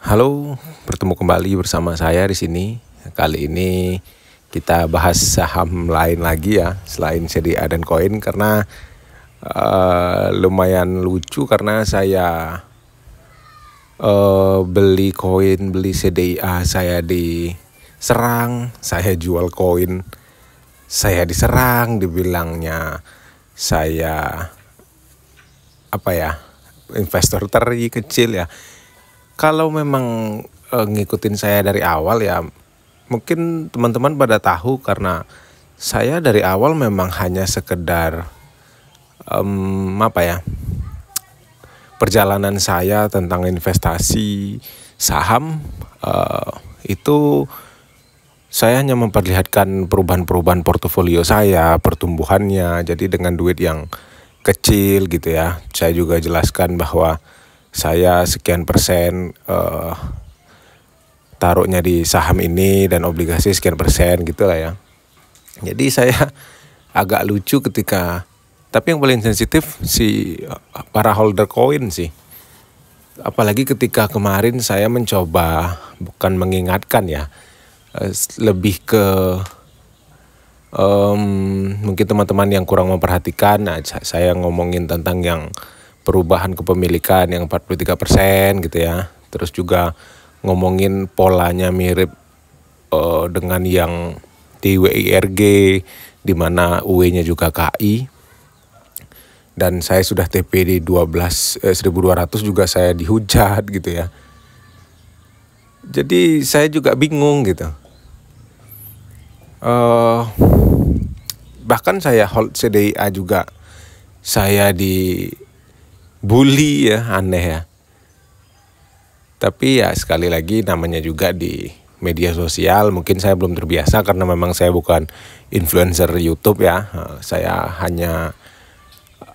Halo, bertemu kembali bersama saya di sini. Kali ini kita bahas saham lain lagi ya, selain CDA dan koin karena lumayan lucu karena saya beli koin, beli CDA, saya diserang, saya jual koin, saya diserang, dibilangnya saya investor teri kecil ya. Kalau memang ngikutin saya dari awal ya, mungkin teman-teman pada tahu karena saya dari awal memang hanya sekedar perjalanan saya tentang investasi saham, itu saya hanya memperlihatkan perubahan-perubahan portofolio saya, pertumbuhannya. Jadi dengan duit yang kecil gitu ya, saya juga jelaskan bahwa saya sekian persen taruhnya di saham ini dan obligasi sekian persen gitu lah ya. Jadi saya agak lucu tapi yang paling sensitif si para holder koin sih. Apalagi ketika kemarin saya mencoba, bukan mengingatkan ya, lebih ke mungkin teman-teman yang kurang memperhatikan. Nah, saya ngomongin tentang yang perubahan kepemilikan yang 43% gitu ya. Terus juga ngomongin polanya mirip dengan yang di WIRG, di mana UE-nya juga KI. Dan saya sudah TP di 1.200 juga saya dihujat gitu ya. Jadi saya juga bingung gitu. Bahkan saya hold CDA juga saya bully ya, aneh ya. Tapi ya sekali lagi namanya juga di media sosial, mungkin saya belum terbiasa karena memang saya bukan influencer YouTube ya. Saya hanya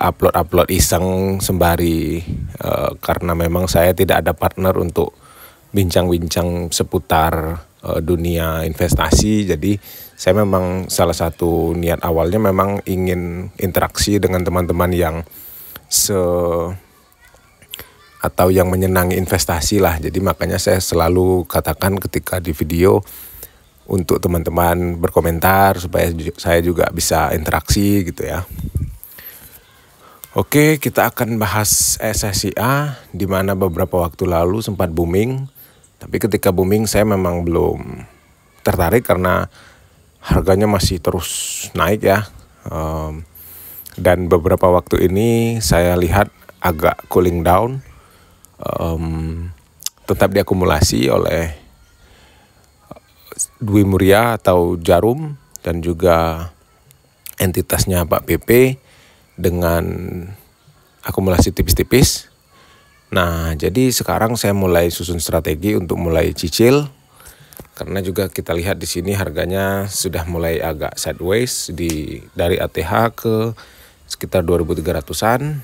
upload iseng sembari karena memang saya tidak ada partner untuk bincang-bincang seputar dunia investasi. Jadi saya memang salah satu niat awalnya memang ingin interaksi dengan teman-teman yang atau yang menyenangi investasi lah. Jadi makanya saya selalu katakan ketika di video untuk teman-teman berkomentar supaya saya juga bisa interaksi gitu ya. Oke, kita akan bahas SSIA di mana beberapa waktu lalu sempat booming. Tapi ketika booming saya memang belum tertarik karena harganya masih terus naik ya. Dan beberapa waktu ini saya lihat agak cooling down, tetap diakumulasi oleh Dwi Muria atau Jarum dan juga entitasnya Pak PP dengan akumulasi tipis-tipis. Nah, jadi sekarang saya mulai susun strategi untuk mulai cicil. Karena juga kita lihat di sini harganya sudah mulai agak sideways dari ATH ke sekitar 2.300-an.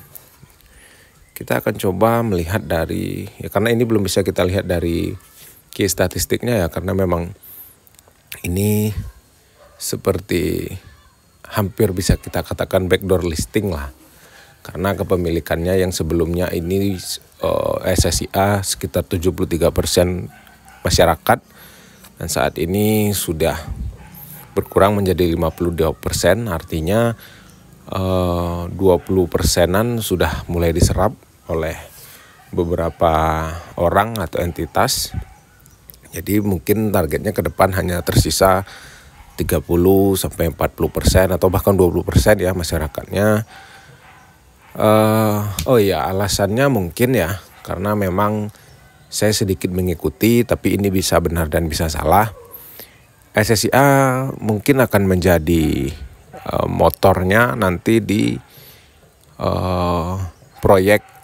Kita akan coba melihat karena ini belum bisa kita lihat dari key statistiknya ya, karena memang ini seperti hampir bisa kita katakan backdoor listing lah. Karena kepemilikannya yang sebelumnya ini SSIA sekitar 73% masyarakat, dan saat ini sudah berkurang menjadi 52%, artinya 20%-an sudah mulai diserap oleh beberapa orang atau entitas. Jadi mungkin targetnya ke depan hanya tersisa 30-40% atau bahkan 20% ya masyarakatnya. Alasannya mungkin ya karena memang saya sedikit mengikuti, tapi ini bisa benar dan bisa salah. SSIA mungkin akan menjadi motornya nanti di proyek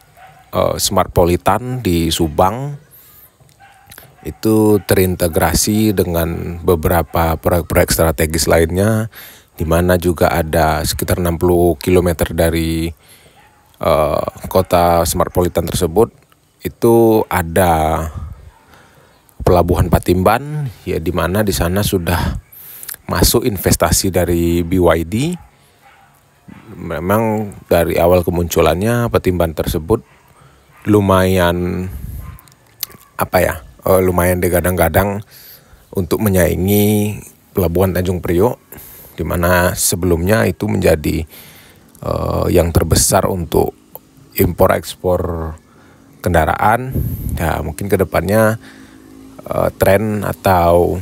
Smartpolitan di Subang. Itu terintegrasi dengan beberapa proyek-proyek strategis lainnya, di mana juga ada sekitar 60 km dari kota Smartpolitan tersebut. Itu ada Pelabuhan Patimban ya, di mana di sana sudah masuk investasi dari BYD. Memang dari awal kemunculannya Patimban tersebut lumayan lumayan digadang-gadang untuk menyaingi Pelabuhan Tanjung Priok, di mana sebelumnya itu menjadi yang terbesar untuk impor ekspor kendaraan. Ya mungkin kedepannya tren atau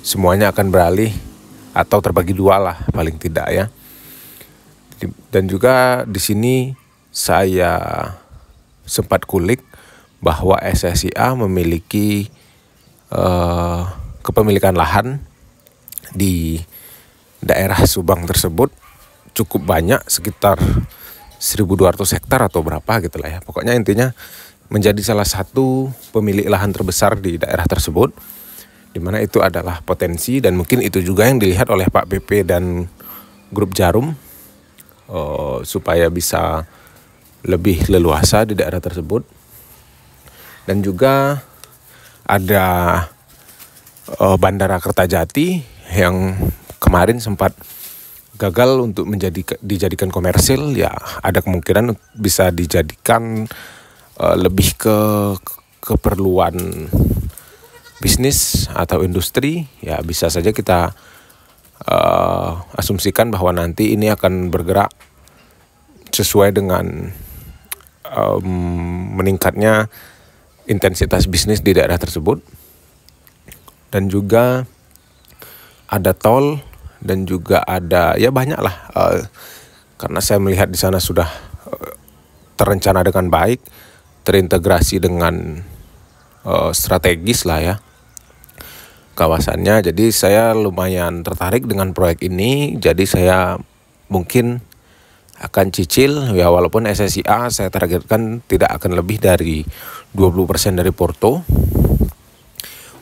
semuanya akan beralih atau terbagi dua lah paling tidak ya. Dan juga di sini saya sempat kulik bahwa SSIA memiliki kepemilikan lahan di daerah Subang tersebut cukup banyak, sekitar 1.200 hektar atau berapa gitu lah ya. Pokoknya intinya menjadi salah satu pemilik lahan terbesar di daerah tersebut, di mana itu adalah potensi, dan mungkin itu juga yang dilihat oleh Pak PP dan grup Djarum supaya bisa lebih leluasa di daerah tersebut. Dan juga ada Bandara Kertajati yang kemarin sempat gagal untuk dijadikan komersil. Ya ada kemungkinan bisa dijadikan lebih ke keperluan bisnis atau industri. Ya bisa saja kita asumsikan bahwa nanti ini akan bergerak sesuai dengan meningkatnya intensitas bisnis di daerah tersebut. Dan juga ada tol, dan juga ada ya banyak lah, karena saya melihat di sana sudah terencana dengan baik, terintegrasi dengan strategis lah ya kawasannya. Jadi saya lumayan tertarik dengan proyek ini. Jadi saya mungkin akan cicil ya, walaupun SSIA saya targetkan tidak akan lebih dari 20% dari porto.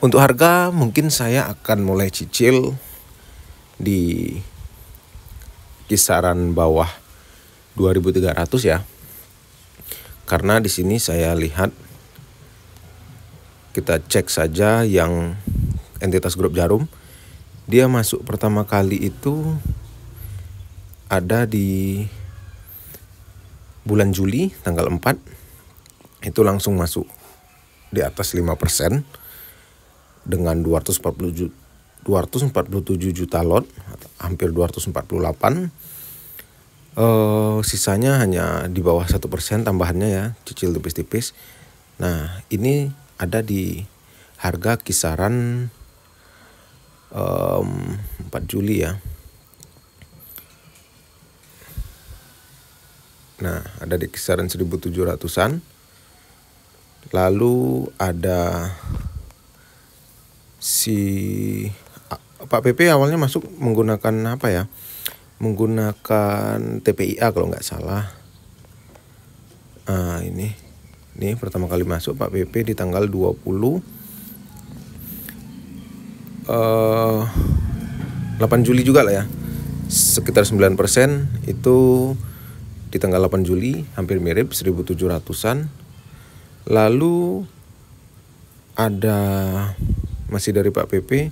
Untuk harga mungkin saya akan mulai cicil di kisaran bawah 2.300 ya. Karena di sini saya lihat, kita cek saja yang entitas grup Djarum, dia masuk pertama kali itu ada di bulan Juli tanggal 4, itu langsung masuk di atas 5% dengan 247 juta lot, hampir 248. Sisanya hanya di bawah 1% tambahannya ya, cicil tipis-tipis. Nah ini ada di harga kisaran 4 Juli ya. Nah ada di kisaran 1.700-an. Lalu ada si Pak PP awalnya masuk menggunakan apa ya? Menggunakan TPIA kalau nggak salah. Ini pertama kali masuk Pak PP di tanggal 8 Juli juga lah ya. Sekitar 9% itu di tanggal 8 Juli, hampir mirip 1.700-an. Lalu ada masih dari Pak PP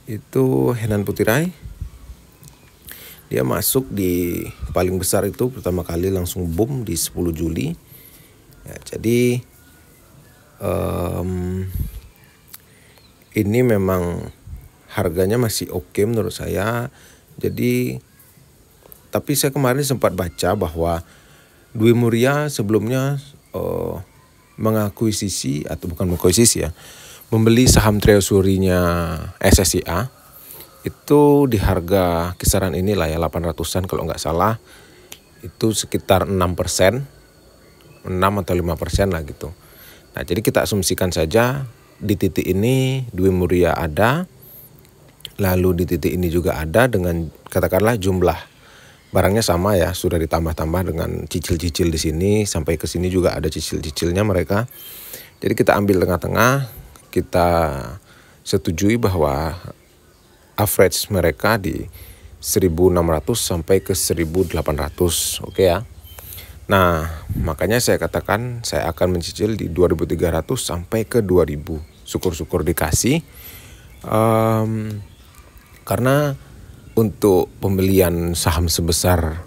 itu Henan Putirai. Dia masuk di paling besar itu pertama kali langsung boom di 10 Juli. Ya, jadi ini memang harganya masih oke menurut saya. Jadi tapi saya kemarin sempat baca bahwa Dwi Muria sebelumnya mengakuisisi, atau bukan mengakuisisi ya, membeli saham treasury-nya SSIA itu di harga kisaran inilah ya, 800-an kalau nggak salah. Itu sekitar 6%, 6 atau 5% lah gitu. Nah jadi kita asumsikan saja di titik ini Dwi Muria ada, lalu di titik ini juga ada, dengan katakanlah jumlah barangnya sama ya, sudah ditambah-tambah dengan cicil-cicil di sini, sampai ke sini juga ada cicil-cicilnya mereka. Jadi kita ambil tengah-tengah, kita setujui bahwa average mereka di 1.600 sampai ke 1.800, oke ya. Nah, makanya saya katakan saya akan mencicil di 2.300 sampai ke 2.000. Syukur-syukur dikasih. Karena untuk pembelian saham sebesar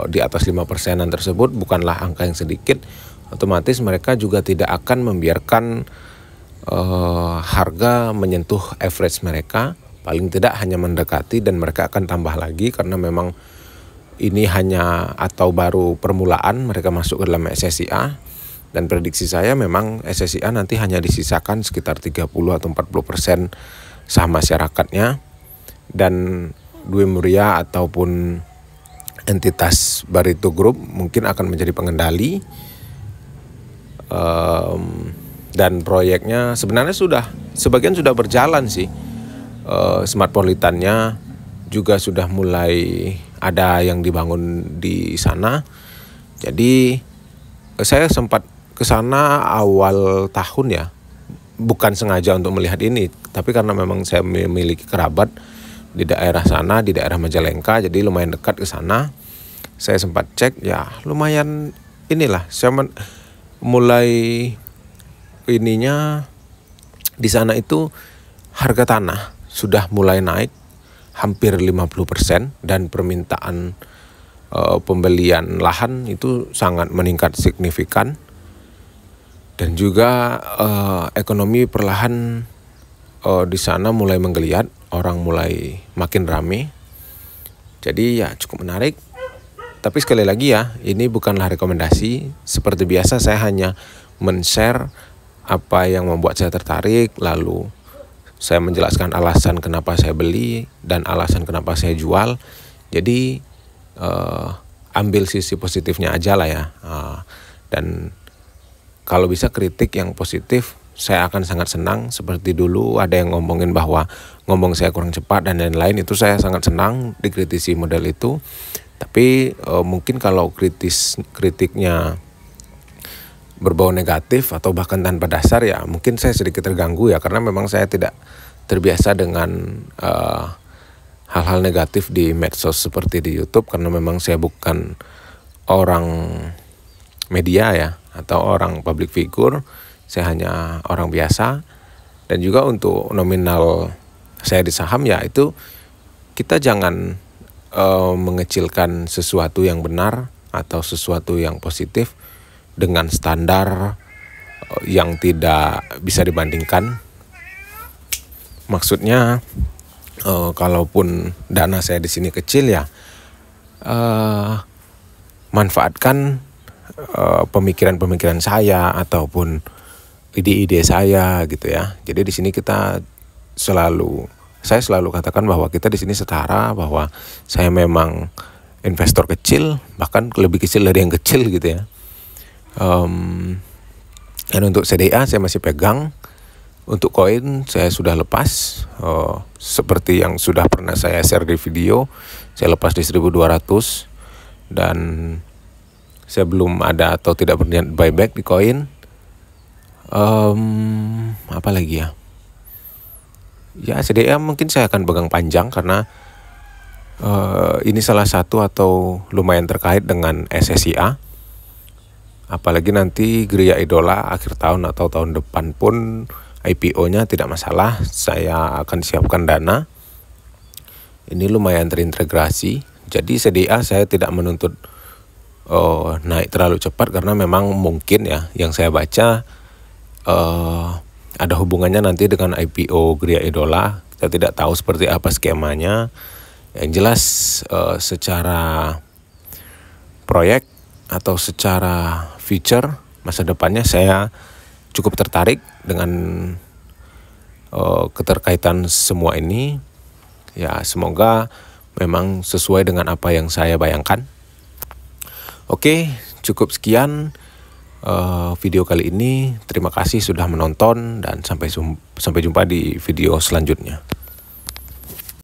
di atas 5%-an tersebut bukanlah angka yang sedikit. otomatis mereka juga tidak akan membiarkan harga menyentuh average mereka, paling tidak hanya mendekati, dan mereka akan tambah lagi karena memang ini hanya atau baru permulaan mereka masuk ke dalam SSIA, dan prediksi saya memang SSIA nanti hanya disisakan sekitar 30 atau 40% saham masyarakatnya, dan Dwi Muria ataupun entitas Barito Group mungkin akan menjadi pengendali. Dan proyeknya sebenarnya sebagian sudah berjalan sih. Smartpolitannya juga sudah mulai ada yang dibangun di sana. Jadi saya sempat ke sana awal tahun ya. Bukan sengaja untuk melihat ini, tapi karena memang saya memiliki kerabat di daerah sana, di daerah Majalengka, jadi lumayan dekat ke sana. Saya sempat cek, ya lumayan inilah. Saya mulai ininya di sana itu harga tanah sudah mulai naik hampir 50%, dan permintaan pembelian lahan itu sangat meningkat signifikan, dan juga ekonomi perlahan di sana mulai menggeliat, orang mulai makin ramai. Jadi ya cukup menarik. Tapi sekali lagi ya, ini bukanlah rekomendasi. Seperti biasa saya hanya men-share apa yang membuat saya tertarik, lalu saya menjelaskan alasan kenapa saya beli dan alasan kenapa saya jual. Jadi ambil sisi positifnya aja lah ya. Dan kalau bisa kritik yang positif, saya akan sangat senang. Seperti dulu ada yang ngomongin bahwa ngomong saya kurang cepat dan lain-lain, itu saya sangat senang dikritisi model itu. Tapi mungkin kalau kritiknya berbau negatif atau bahkan tanpa dasar, ya mungkin saya sedikit terganggu ya, karena memang saya tidak terbiasa dengan hal-hal negatif di medsos seperti di YouTube, karena memang saya bukan orang media ya, atau orang public figure. Saya hanya orang biasa. Dan juga untuk nominal saya di saham, ya itu kita jangan mengecilkan sesuatu yang benar atau sesuatu yang positif dengan standar yang tidak bisa dibandingkan. Maksudnya kalaupun dana saya di sini kecil, ya manfaatkan pemikiran-pemikiran saya ataupun ide-ide saya gitu ya. Jadi di sini saya selalu katakan bahwa kita di sini setara, bahwa saya memang investor kecil, bahkan lebih kecil dari yang kecil gitu ya. Dan untuk CDA saya masih pegang. Untuk koin saya sudah lepas, seperti yang sudah pernah saya share di video, saya lepas di 1.200, dan saya belum ada atau tidak berniat buyback di koin. Apa lagi ya? Ya CDA mungkin saya akan pegang panjang, karena ini salah satu atau lumayan terkait dengan SSIA. Apalagi nanti Gria Idola akhir tahun atau tahun depan pun IPO-nya tidak masalah, saya akan siapkan dana. Ini lumayan terintegrasi. Jadi CDA saya tidak menuntut naik terlalu cepat, karena memang mungkin ya, yang saya baca ada hubungannya nanti dengan IPO Gria Idola. Kita tidak tahu seperti apa skemanya. Yang jelas secara proyek atau secara future masa depannya saya cukup tertarik dengan keterkaitan semua ini. Ya semoga memang sesuai dengan apa yang saya bayangkan. Oke, cukup sekian video kali ini. Terima kasih sudah menonton, dan sampai jumpa di video selanjutnya.